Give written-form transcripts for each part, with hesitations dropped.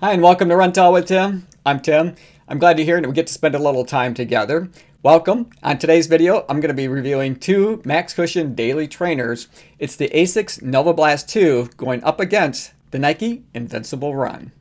Hi, and welcome to Run Tall with Tim. I'm Tim. I'm glad you're here and we get to spend a little time together. Welcome. On today's video, I'm going to be reviewing two Max Cushion daily trainers. It's the Asics Novablast 2 going up against the Nike Invincible Run.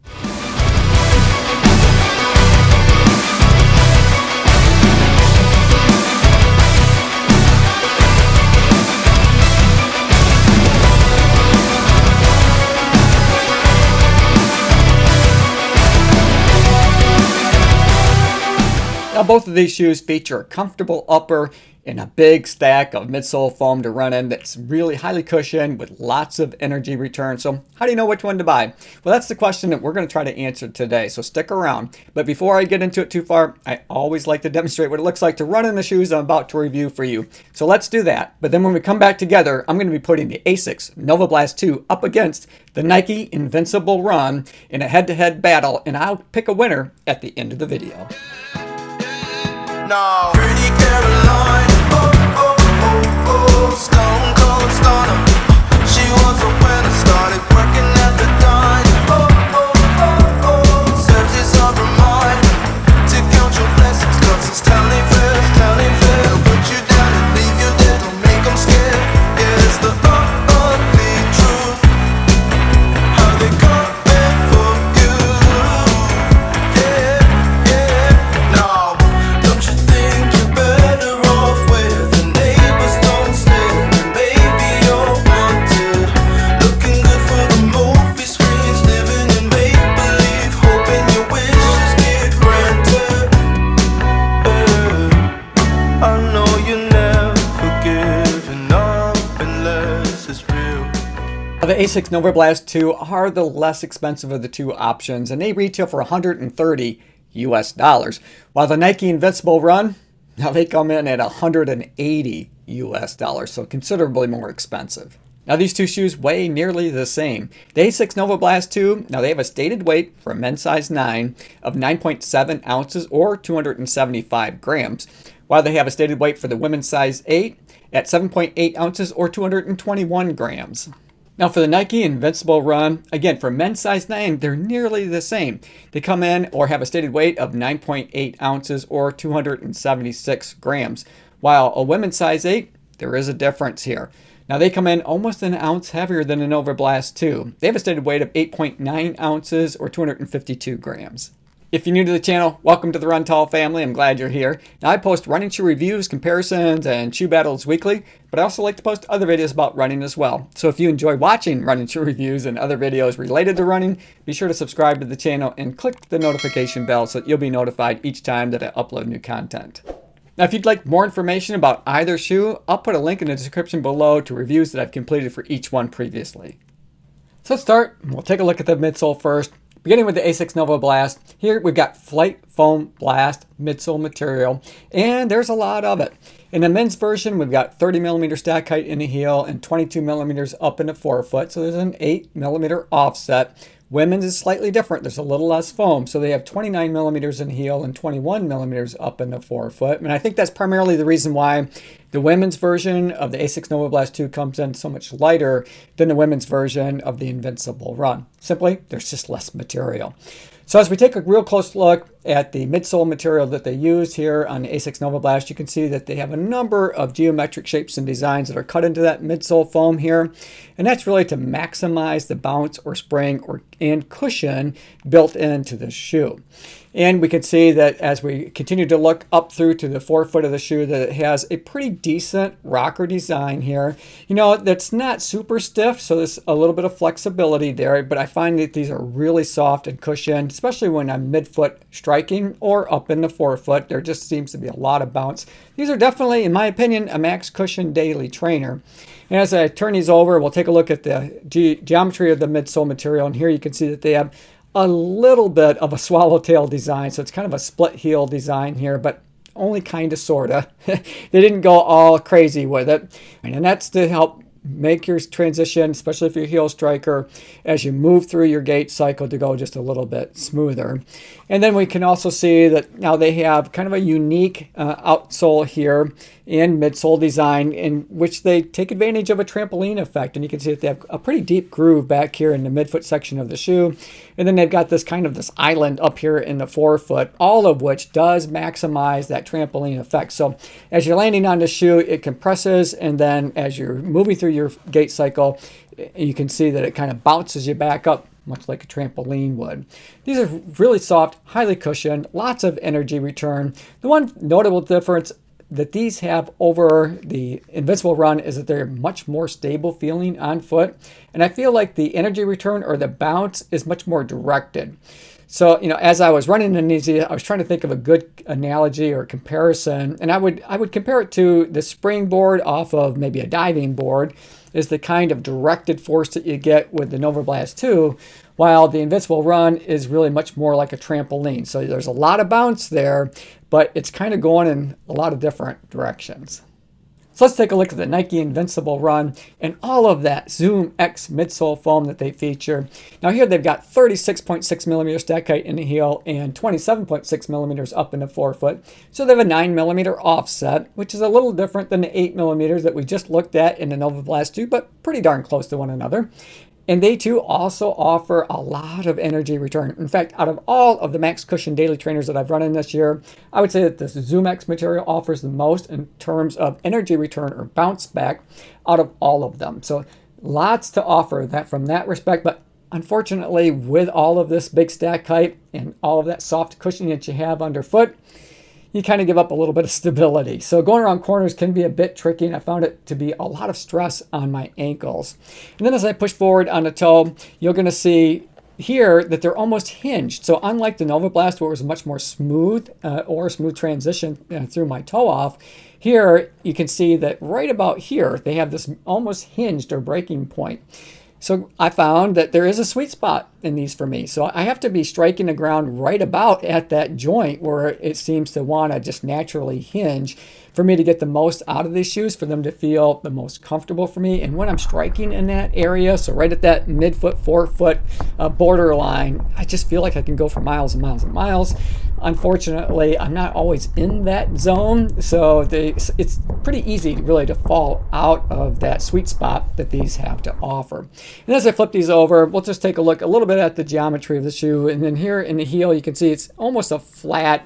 Now both of these shoes feature a comfortable upper and a big stack of midsole foam to run in that's really highly cushioned with lots of energy return. So how do you know which one to buy? Well, that's the question that we're going to try to answer today, so stick around. But before I get into it too far, I always like to demonstrate what it looks like to run in the shoes I'm about to review for you. So let's do that. But then when we come back together, I'm going to be putting the Asics Novablast 2 up against the Nike Invincible Run in a head-to-head battle, and I'll pick a winner at the end of the video. No. Pretty Caroline, oh, oh, oh, oh, stone cold stunner. She was a winner, started working at the diner. Oh, oh, oh, oh, serves you some reminder to count your blessings, cause it's telling fair, they'll put you down and leave you there, don't make them scared. Yeah, it's the ugly truth, how they coming for you. Yeah, yeah, no. Don't you think you're better off where the neighbors don't stare? Maybe you're wanted, looking good for the movie screens, living in make-believe, hoping your wishes get granted. I know you're never giving up unless it's real. The Asics Novablast 2 are the less expensive of the two options, and they retail for $130 US, while the Nike Invincible Run, now they come in at $180 US, so considerably more expensive. Now these two shoes weigh nearly the same. The Asics Novablast 2, now they have a stated weight for a men's size 9 of 9.7 ounces or 275 grams, while they have a stated weight for the women's size 8 at 7.8 ounces or 221 grams. Now for the Nike Invincible Run, again for men's size 9, they're nearly the same. They come in or have a stated weight of 9.8 ounces or 276 grams, while a women's size 8, there is a difference here. Now they come in almost an ounce heavier than the Novablast 2. They have a stated weight of 8.9 ounces or 252 grams. If you're new to the channel, welcome to the Run Tall family. I'm glad you're here. Now I post running shoe reviews, comparisons, and shoe battles weekly, but I also like to post other videos about running as well. So if you enjoy watching running shoe reviews and other videos related to running, be sure to subscribe to the channel and click the notification bell so that you'll be notified each time that I upload new content. Now if you'd like more information about either shoe, I'll put a link in the description below to reviews that I've completed for each one previously. So let's start. We'll take a look at the midsole first. Beginning with the Asics Novablast, here we've got Flight Foam Blast midsole material, and there's a lot of it. In the men's version, we've got 30 millimeter stack height in the heel and 22 millimeters up in the forefoot, so there's an 8 millimeter offset. Women's is slightly different. There's a little less foam, so they have 29 millimeters in the heel and 21 millimeters up in the forefoot. And I think that's primarily the reason why the women's version of the Asics Novablast 2 comes in so much lighter than the women's version of the Invincible Run. Simply, there's just less material. So as we take a real close look at the midsole material that they used here on the Asics Novablast, you can see that they have a number of geometric shapes and designs that are cut into that midsole foam here. And that's really to maximize the bounce or spring and cushion built into the shoe. And we can see that as we continue to look up through to the forefoot of the shoe, that it has a pretty decent rocker design here. You know, that's not super stiff, so there's a little bit of flexibility there, but I find that these are really soft and cushioned, especially when I'm midfoot striking or up in the forefoot. There just seems to be a lot of bounce. These are definitely, in my opinion, a Max Cushion daily trainer. And as I turn these over, we'll take a look at the geometry of the midsole material, and here you can see that they have a little bit of a swallowtail design, so it's kind of a split heel design here, but only kind of, sort of. They didn't go all crazy with it, and that's to help make your transition, especially if you're a heel striker, as you move through your gait cycle to go just a little bit smoother. And then we can also see that now they have kind of a unique outsole here in midsole design in which they take advantage of a trampoline effect. And you can see that they have a pretty deep groove back here in the midfoot section of the shoe. And then they've got this kind of this island up here in the forefoot, all of which does maximize that trampoline effect. So as you're landing on the shoe, it compresses, and then as you're moving through your gait cycle, you can see that it kind of bounces you back up, much like a trampoline would. These are really soft, highly cushioned, lots of energy return. The one notable difference that these have over the Invincible Run is that they're much more stable feeling on foot. And I feel like the energy return or the bounce is much more directed. So, as I was running in these, I was trying to think of a good analogy or comparison. And I would compare it to the springboard off of maybe a diving board is the kind of directed force that you get with the Novablast 2, while the Invincible Run is really much more like a trampoline. So there's a lot of bounce there, but it's kind of going in a lot of different directions. So let's take a look at the Nike Invincible Run and all of that ZoomX midsole foam that they feature. Now here they've got 36.6 millimeter stack height in the heel and 27.6 millimeters up in the forefoot. So they have a 9 millimeter offset, which is a little different than the 8 millimeters that we just looked at in the Novablast 2, but pretty darn close to one another. And they too also offer a lot of energy return. In fact, out of all of the Max Cushion daily trainers that I've run in this year, I would say that this ZoomX material offers the most in terms of energy return or bounce back out of all of them. So lots to offer that from that respect. But unfortunately, with all of this big stack height and all of that soft cushioning that you have underfoot, you kind of give up a little bit of stability. So going around corners can be a bit tricky, and I found it to be a lot of stress on my ankles. And then as I push forward on the toe, you're going to see here that they're almost hinged. So unlike the Novablast, where it was much more smooth or smooth transition through my toe off, here you can see that right about here, they have this almost hinged or breaking point. So I found that there is a sweet spot in these for me. So I have to be striking the ground right about at that joint where it seems to want to just naturally hinge for me to get the most out of these shoes, for them to feel the most comfortable for me. And when I'm striking in that area, so right at that midfoot, forefoot borderline, I just feel like I can go for miles and miles and miles. Unfortunately, I'm not always in that zone, so it's pretty easy really to fall out of that sweet spot that these have to offer. And as I flip these over, we'll just take a look a little bit at the geometry of the shoe. And then here in the heel, you can see it's almost a flat,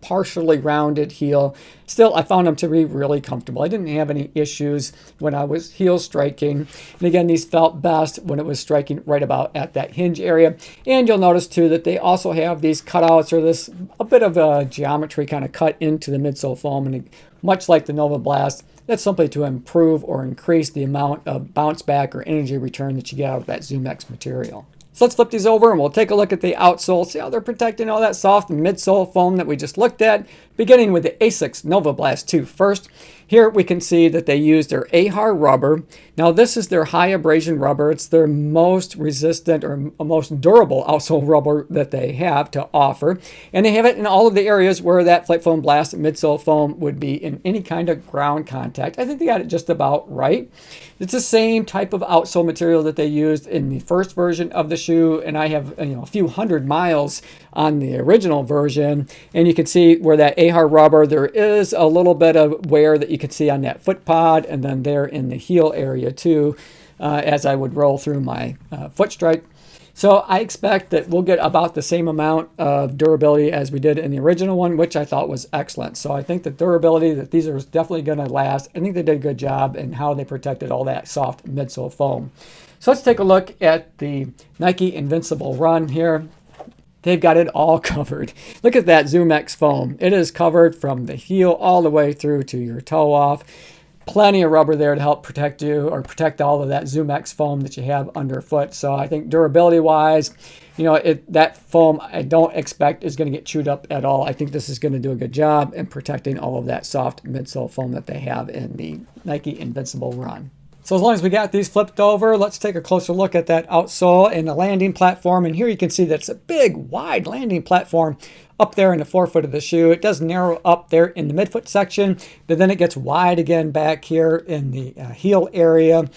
partially rounded heel. Still, I found them to be really comfortable. I didn't have any issues when I was heel striking. And again, these felt best when it was striking right about at that hinge area. And you'll notice too that they also have these cutouts or this a bit of a geometry kind of cut into the midsole foam. And much like the Novablast, that's simply to improve or increase the amount of bounce back or energy return that you get out of that ZoomX material. So let's flip these over and we'll take a look at the outsole, see how they're protecting all that soft midsole foam that we just looked at, beginning with the Asics Novablast 2 first. Here we can see that they use their AHAR rubber. Now this is their high abrasion rubber. It's their most resistant or most durable outsole rubber that they have to offer. And they have it in all of the areas where that Flight Foam Blast midsole foam would be in any kind of ground contact. I think they got it just about right. It's the same type of outsole material that they used in the first version of the shoe, and I have a few hundred miles on the original version, and you can see where that AHAR rubber, there is a little bit of wear that you can see on that foot pod, and then there in the heel area too, as I would roll through my foot strike. So I expect that we'll get about the same amount of durability as we did in the original one, which I thought was excellent. So I think the durability that these are definitely going to last. I think they did a good job in how they protected all that soft midsole foam. So let's take a look at the Nike Invincible Run here. They've got it all covered. Look at that ZoomX foam. It is covered from the heel all the way through to your toe off. Plenty of rubber there to help protect you or protect all of that ZoomX foam that you have underfoot. So I think durability-wise, that foam I don't expect is going to get chewed up at all. I think this is going to do a good job in protecting all of that soft midsole foam that they have in the Nike Invincible Run. So as long as we got these flipped over, let's take a closer look at that outsole and the landing platform. And here you can see that it's a big, wide landing platform up there in the forefoot of the shoe. It does narrow up there in the midfoot section, but then it gets wide again back here in the heel area.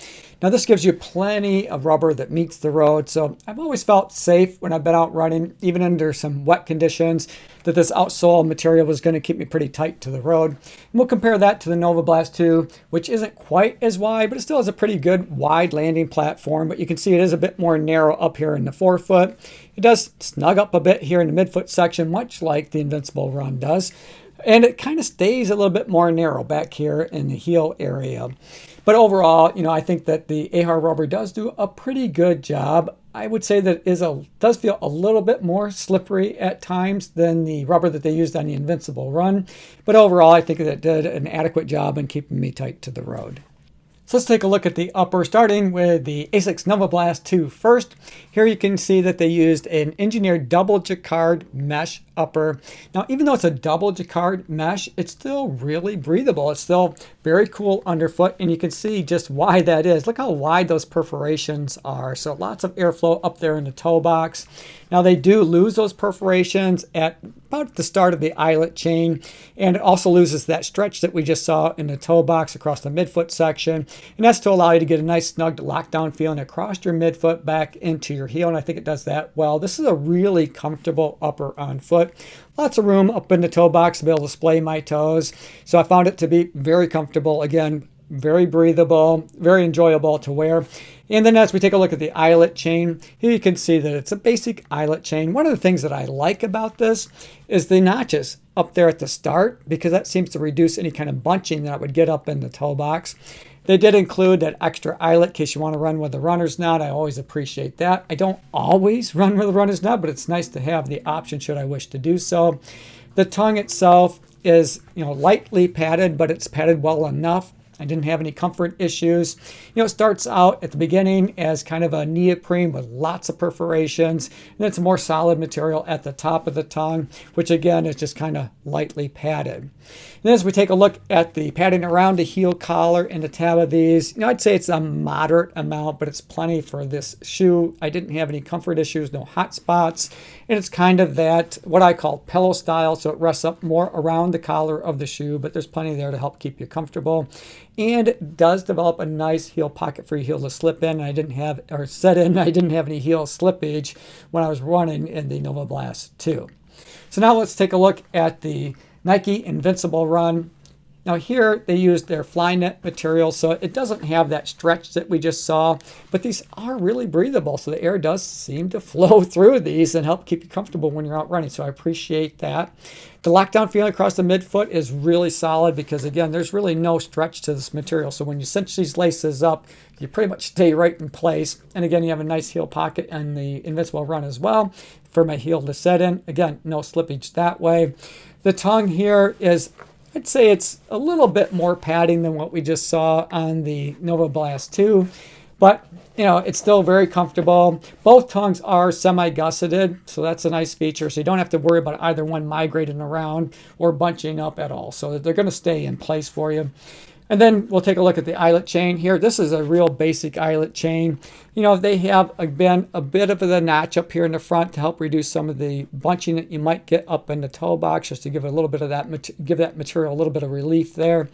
Now this gives you plenty of rubber that meets the road, so I've always felt safe when I've been out running, even under some wet conditions, that this outsole material was going to keep me pretty tight to the road. And we'll compare that to the Novablast 2, which isn't quite as wide, but it still has a pretty good wide landing platform, but you can see it is a bit more narrow up here in the forefoot. It does snug up a bit here in the midfoot section, much like the Invincible Run does. And it kind of stays a little bit more narrow back here in the heel area. But overall, I think that the AHR rubber does do a pretty good job. I would say that it does feel a little bit more slippery at times than the rubber that they used on the Invincible Run. But overall, I think that it did an adequate job in keeping me tight to the road. So let's take a look at the upper, starting with the Asics Novablast 2 first. Here you can see that they used an engineered double jacquard mesh upper. Now, even though it's a double jacquard mesh, it's still really breathable. It's still very cool underfoot, and you can see just why that is. Look how wide those perforations are. So lots of airflow up there in the toe box. Now, they do lose those perforations at about the start of the eyelet chain, and it also loses that stretch that we just saw in the toe box across the midfoot section, and that's to allow you to get a nice snug lockdown feeling across your midfoot back into your heel, and I think it does that well. This is a really comfortable upper on foot. Lots of room up in the toe box to be able to display my toes, so I found it to be very comfortable. Again, very breathable, very enjoyable to wear. And then as we take a look at the eyelet chain, here you can see that it's a basic eyelet chain. One of the things that I like about this is the notches up there at the start, because that seems to reduce any kind of bunching that would get up in the toe box. They did include that extra eyelet in case you want to run with a runner's knot. I always appreciate that. I don't always run with a runner's knot, but it's nice to have the option should I wish to do so. The tongue itself is, lightly padded, but it's padded well enough. I didn't have any comfort issues. It starts out at the beginning as kind of a neoprene with lots of perforations, and it's a more solid material at the top of the tongue, which again is just kind of lightly padded. And as we take a look at the padding around the heel collar and the tab of these, I'd say it's a moderate amount, but it's plenty for this shoe. I didn't have any comfort issues, no hot spots, and it's kind of that, what I call pillow style, so it rests up more around the collar of the shoe, but there's plenty there to help keep you comfortable. And it does develop a nice heel pocket for your heel to slip in. I didn't have any heel slippage when I was running in the Novablast 2. So now let's take a look at the Nike Invincible Run. Now here they used their Flyknit material, so it doesn't have that stretch that we just saw, but these are really breathable, so the air does seem to flow through these and help keep you comfortable when you're out running, so I appreciate that. The lockdown feeling across the midfoot is really solid because, again, there's really no stretch to this material, so when you cinch these laces up, you pretty much stay right in place. And again, you have a nice heel pocket and the Invincible Run as well for my heel to set in. Again, no slippage that way. The tongue here is, I'd say it's a little bit more padding than what we just saw on the Novablast 2, but it's still very comfortable. Both tongues are semi-gusseted, so that's a nice feature. So you don't have to worry about either one migrating around or bunching up at all. So they're going to stay in place for you. And then we'll take a look at the eyelet chain here. This is a real basic eyelet chain. They have been a bit of a notch up here in the front to help reduce some of the bunching that you might get up in the toe box, just to give it a little bit of that, give that material a little bit of relief there.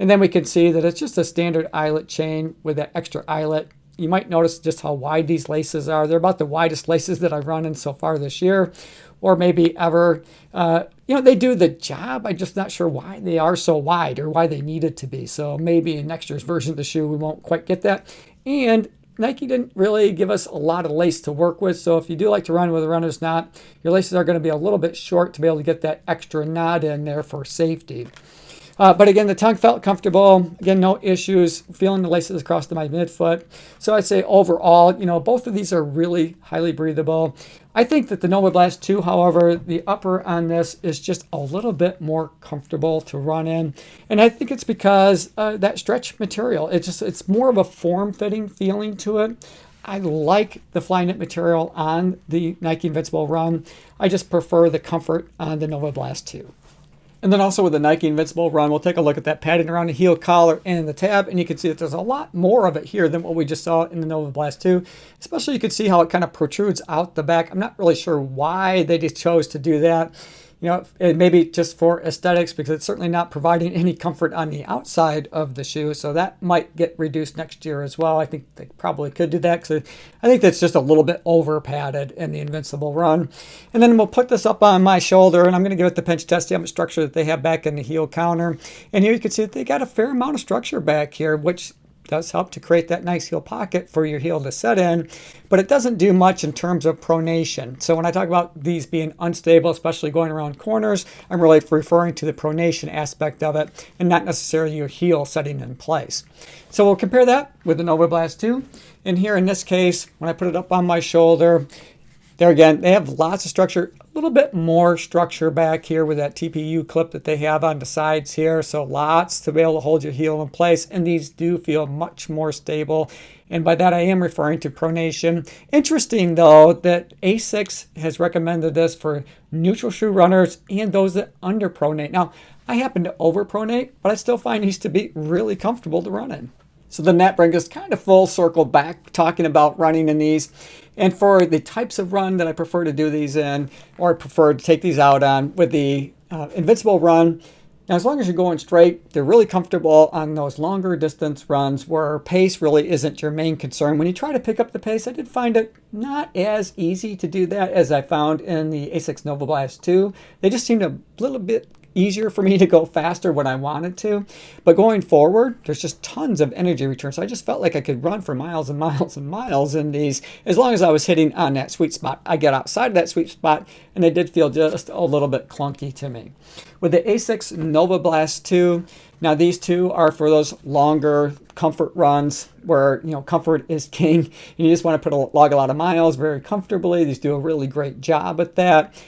And then we can see that it's just a standard eyelet chain with that extra eyelet. You might notice just how wide these laces are. They're about the widest laces that I've run in so far this year, or maybe ever. They do the job. I'm just not sure why they are so wide or why they need it to be. So maybe in next year's version of the shoe, we won't quite get that. And Nike didn't really give us a lot of lace to work with. So if you do like to run with a runner's knot, your laces are going to be a little bit short to be able to get that extra knot in there for safety. But again, the tongue felt comfortable. Again, no issues feeling the laces across my midfoot. So I'd say overall, both of these are really highly breathable. I think that the Novablast 2, however, the upper on this is just a little bit more comfortable to run in. And I think it's because that stretch material, it's more of a form-fitting feeling to it. I like the Flyknit material on the Nike Invincible Run. I just prefer the comfort on the Novablast 2. And then also with the Nike Invincible Run, we'll take a look at that padding around the heel collar and the tab, and you can see that there's a lot more of it here than what we just saw in the Novablast 2. Especially you can see how it kind of protrudes out the back. I'm not really sure why they just chose to do that. You know, it may be just for aesthetics because it's certainly not providing any comfort on the outside of the shoe. So that might get reduced next year as well. I think they probably could do that because I think that's just a little bit over padded in the Invincible Run. And then we'll put this up on my shoulder and I'm going to give it the pinch test, see how much structure that they have back in the heel counter. And here you can see that they got a fair amount of structure back here, which does help to create that nice heel pocket for your heel to set in, but it doesn't do much in terms of pronation. So when I talk about these being unstable, especially going around corners, I'm really referring to the pronation aspect of it and not necessarily your heel setting in place. So we'll compare that with the Novablast 2. And here in this case, when I put it up on my shoulder, there again, they have lots of structure, a little bit more structure back here with that TPU clip that they have on the sides here. So lots to be able to hold your heel in place. And these do feel much more stable. And by that, I am referring to pronation. Interesting, though, that Asics has recommended this for neutral shoe runners and those that underpronate. Now, I happen to overpronate, but I still find these to be really comfortable to run in. So then that brings us kind of full circle back talking about running in these. And for the types of run that I prefer to do these in, or prefer to take these out on, with the Invincible Run, now as long as you're going straight, they're really comfortable on those longer distance runs where pace really isn't your main concern. When you try to pick up the pace, I did find it not as easy to do that as I found in the Asics Novablast 2. They just seemed a little bit easier for me to go faster when I wanted to. But going forward, there's just tons of energy return. So I just felt like I could run for miles and miles and miles in these as long as I was hitting on that sweet spot. I get outside of that sweet spot and they did feel just a little bit clunky to me. With the Asics Novablast 2, now these two are for those longer comfort runs where, you know, comfort is king. You just want to log a lot of miles very comfortably. These do a really great job at that.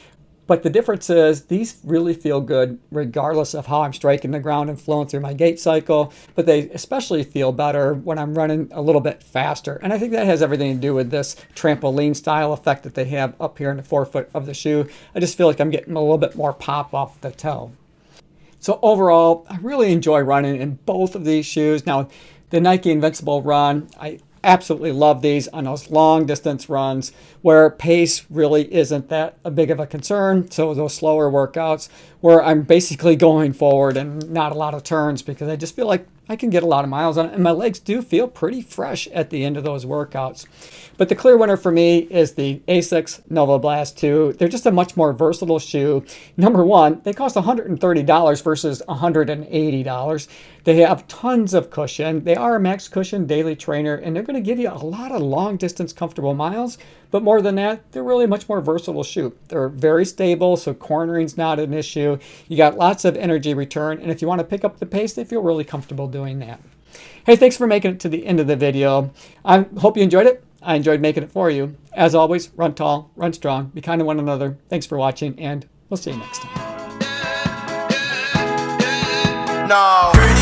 But the difference is these really feel good regardless of how I'm striking the ground and flowing through my gait cycle. But they especially feel better when I'm running a little bit faster. And I think that has everything to do with this trampoline style effect that they have up here in the forefoot of the shoe. I just feel like I'm getting a little bit more pop off the toe. So overall, I really enjoy running in both of these shoes. Now, the Nike Invincible Run, I absolutely love these on those long distance runs where pace really isn't that big of a concern. So those slower workouts where I'm basically going forward and not a lot of turns because I just feel like I can get a lot of miles on it and my legs do feel pretty fresh at the end of those workouts. But the clear winner for me is the Asics Novablast 2. They're just a much more versatile shoe. Number one, they cost $130 versus $180. They have tons of cushion. They are a max cushion daily trainer, and they're going to give you a lot of long distance comfortable miles. But more than that, they're really a much more versatile shoe. They're very stable, so cornering's not an issue. You got lots of energy return, and if you want to pick up the pace, they feel really comfortable doing that. Hey, thanks for making it to the end of the video. I hope you enjoyed it. I enjoyed making it for you. As always, run tall, run strong, be kind to one another. Thanks for watching, and we'll see you next time. No.